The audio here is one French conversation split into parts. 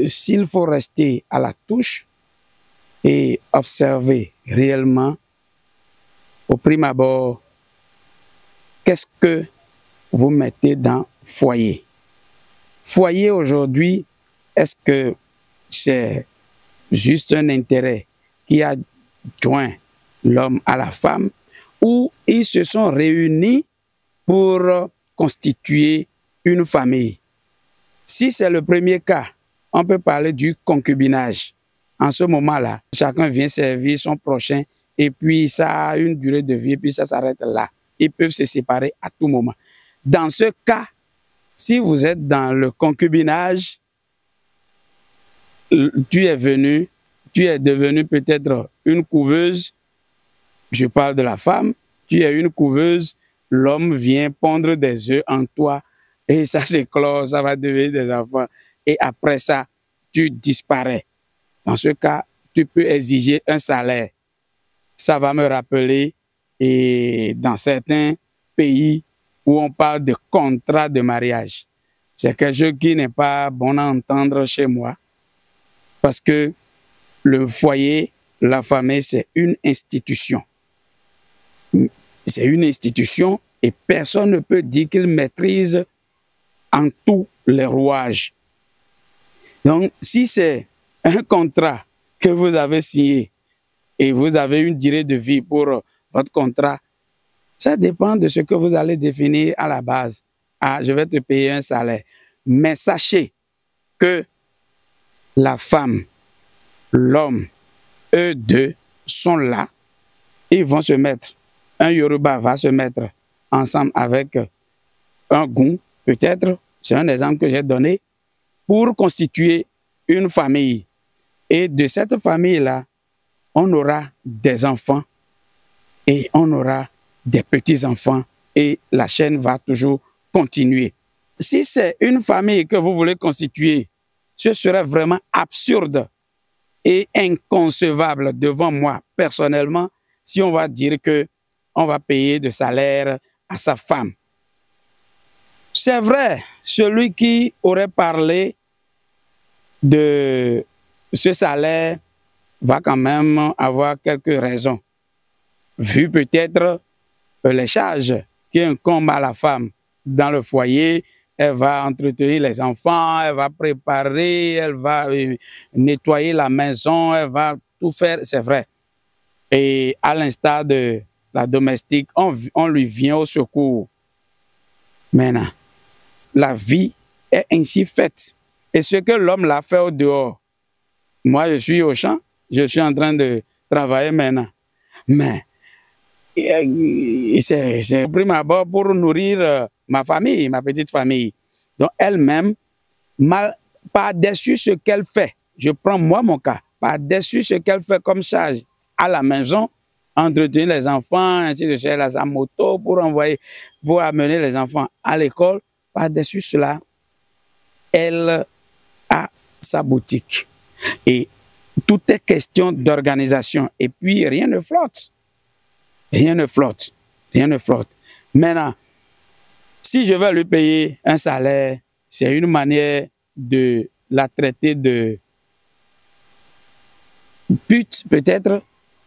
s'il faut rester à la touche et observer réellement, au prime abord, qu'est-ce que vous mettez dans foyer? Foyer aujourd'hui, est-ce que c'est juste un intérêt qui a joint l'homme à la femme ou ils se sont réunis pour constituer une famille? Si c'est le premier cas, on peut parler du concubinage. En ce moment-là, chacun vient servir son prochain et puis ça a une durée de vie et puis ça s'arrête là. Ils peuvent se séparer à tout moment. Dans ce cas, si vous êtes dans le concubinage, tu es devenu peut-être une couveuse, je parle de la femme, tu es une couveuse, l'homme vient pondre des œufs en toi et ça s'éclore, ça va devenir des enfants. Et après ça, tu disparais. Dans ce cas, tu peux exiger un salaire. Ça va me rappeler, et dans certains pays où on parle de contrat de mariage, c'est quelque chose qui n'est pas bon à entendre chez moi parce que le foyer, la famille, c'est une institution. C'est une institution et personne ne peut dire qu'il maîtrise en tous les rouages. Donc, si c'est un contrat que vous avez signé et vous avez une durée de vie pour votre contrat, ça dépend de ce que vous allez définir à la base. Ah, je vais te payer un salaire. Mais sachez que la femme, l'homme, eux deux sont là. Ils vont se mettre, un Yoruba va se mettre ensemble avec un Goun, peut-être, c'est un exemple que j'ai donné, pour constituer une famille. Et de cette famille-là, on aura des enfants et on aura des petits-enfants et la chaîne va toujours continuer. Si c'est une famille que vous voulez constituer, ce serait vraiment absurde et inconcevable devant moi, personnellement, si on va dire qu'on va payer de salaire à sa femme. C'est vrai, celui qui aurait parlé de ce salaire va quand même avoir quelques raisons. Vu peut-être les charges qui incombent à la femme dans le foyer, elle va entretenir les enfants, elle va préparer, elle va nettoyer la maison, elle va tout faire, c'est vrai. Et à l'instar de la domestique, on lui vient au secours. Maintenant, la vie est ainsi faite. Et ce que l'homme l'a fait au dehors, moi je suis au champ, je suis en train de travailler maintenant. Mais c'est au prime abord pour nourrir ma famille, ma petite famille. Donc elle-même, par-dessus ce qu'elle fait, je prends moi mon cas, par-dessus ce qu'elle fait comme charge à la maison, entretenir les enfants, ainsi de suite, elle a sa moto pour amener les enfants à l'école, par-dessus cela, elle a sa boutique. Et tout est question d'organisation. Et puis rien ne flotte. Rien ne flotte. Rien ne flotte. Maintenant, si je vais lui payer un salaire, c'est une manière de la traiter de pute, peut-être,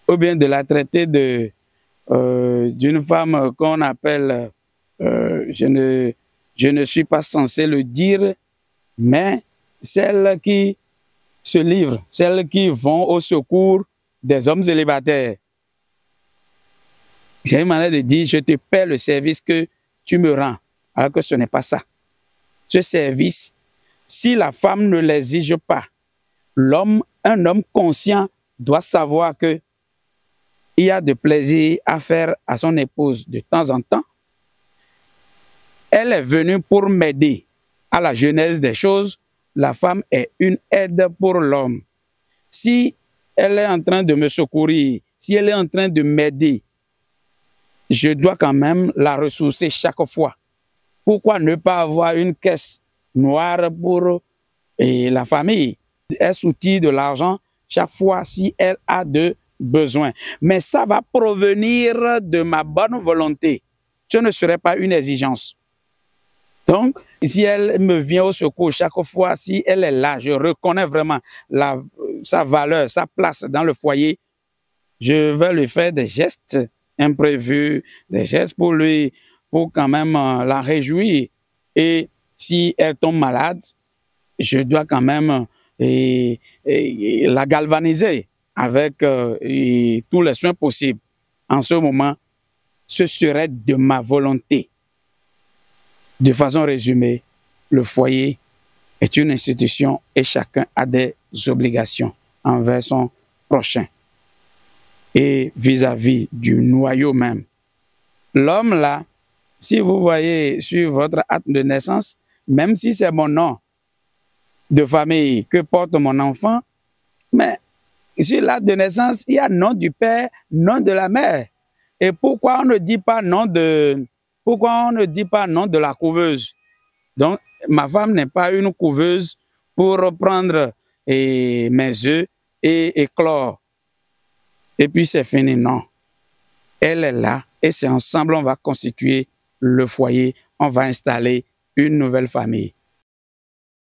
ou bien de la traiter d'une femme qu'on appelle, je ne suis pas censé le dire, mais celles qui se livrent, celles qui vont au secours des hommes célibataires. C'est une manière de dire, je te paie le service que tu me rends, alors que ce n'est pas ça. Ce service, si la femme ne l'exige pas, un homme conscient doit savoir que il y a de plaisir à faire à son épouse de temps en temps. Elle est venue pour m'aider à la genèse des choses. La femme est une aide pour l'homme. Si elle est en train de me secourir, si elle est en train de m'aider, je dois quand même la ressourcer chaque fois. Pourquoi ne pas avoir une caisse noire pour la famille? Elle soutient de l'argent chaque fois si elle a de besoins. Mais ça va provenir de ma bonne volonté. Ce ne serait pas une exigence. Donc, si elle me vient au secours chaque fois, si elle est là, je reconnais vraiment sa valeur, sa place dans le foyer, je vais lui faire des gestes imprévus, des gestes pour quand même la réjouir. Et si elle tombe malade, je dois quand même la galvaniser avec tous les soins possibles. En ce moment, ce serait de ma volonté. De façon résumée, le foyer est une institution et chacun a des obligations envers son prochain et vis-à-vis du noyau même. L'homme là, si vous voyez sur votre acte de naissance, même si c'est mon nom de famille que porte mon enfant, mais sur l'acte de naissance, il y a nom du père, nom de la mère. Et pourquoi on ne dit pas nom de la couveuse? Donc, ma femme n'est pas une couveuse pour reprendre mes œufs et éclore. Et puis c'est fini, non. Elle est là et c'est ensemble on va constituer le foyer, on va installer une nouvelle famille.